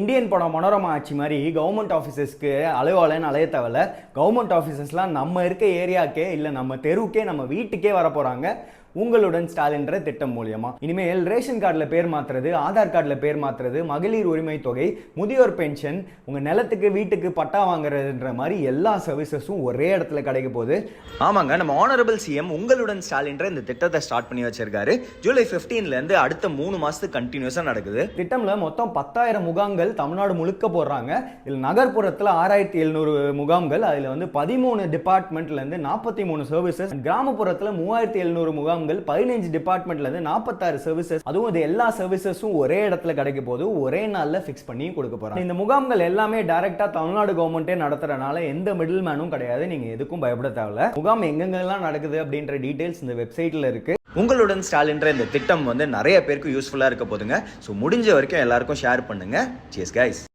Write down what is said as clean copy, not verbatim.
Indian படம் மனோரமா ஆட்சி மாதிரி கவர்மெண்ட் ஆஃபீஸஸ்க்கு அலைவாளன்னு அலைய தேவையில்ல. கவர்மெண்ட் ஆஃபீஸஸ்லாம் நம்ம இருக்க ஏரியாக்கே இல்லை நம்ம தெருவுக்கே நம்ம வீட்டுக்கே வர போகிறாங்க உங்களுடன் ஸ்டாலின்ற திட்டம் மூலியமா. இனிமேல் ரேஷன் கார்டில் பேர் மாற்றுறது, ஆதார் கார்டில் பேர் மாற்றுறது, மகளிர் உரிமை தொகை, முதியோர் பென்ஷன், உங்கள் நிலத்துக்கு வீட்டுக்கு பட்டா வாங்குறதுன்ற மாதிரி எல்லா சர்வீசஸும் ஒரே இடத்துல கிடைக்க போகுது. ஆமாங்க, நம்ம ஆனரபிள் சிஎம் உங்களுடன் ஸ்டாலின்ற இந்த திட்டத்தை ஸ்டார்ட் பண்ணி வச்சிருக்காரு. ஜூலை 15லேருந்து அடுத்த 3 மாதத்துக்கு கண்டினியூஸாக நடக்குது. திட்டம்ல மொத்தம் 10,000 முகாம்கள் தமிழ்நாடு முழுக்க போடுறாங்க. இதில் நகர்ப்புறத்தில் 6,700 முகாம்கள், அதில் வந்து 13 டிபார்ட்மெண்ட்லேருந்து 43 சர்வீசஸ், கிராமப்புறத்தில் 3,700 முகாம்கள், 15 டிபார்ட்மெண்ட்ல இருந்து 46 சர்வீசஸ். அதுவும் இது எல்லா சர்வீசஸும் ஒரே இடத்துல கிடைக்க போது ஒரே நாள்ல ஃபிக்ஸ் பண்ணி கொடுக்க போறாங்க. இந்த முகாம்கள் எல்லாமே டைரக்டா தமிழ்நாடு கவர்மெண்டே நடத்துறதுனால எந்த மிடில் மேனும் கிடையாது. நீங்க எதுக்கும் பயப்பட தேவையில்ல. முகாம் எங்கெங்கெல்லாம் நடக்குது அப்படின்ற டீடைல்ஸ் இந்த வெப்சைட்ல இருக்கு. உங்களுடன் ஸ்டாலின்ற இந்த திட்டம் வந்து நிறைய பேருக்கு யூஸ்ஃபுல்லா இருக்க போதுங்க. ஸோ முடிஞ்ச வரைக்கும் எல்லாருக்கும் ஷேர் பண்ணுங்க. Cheers guys.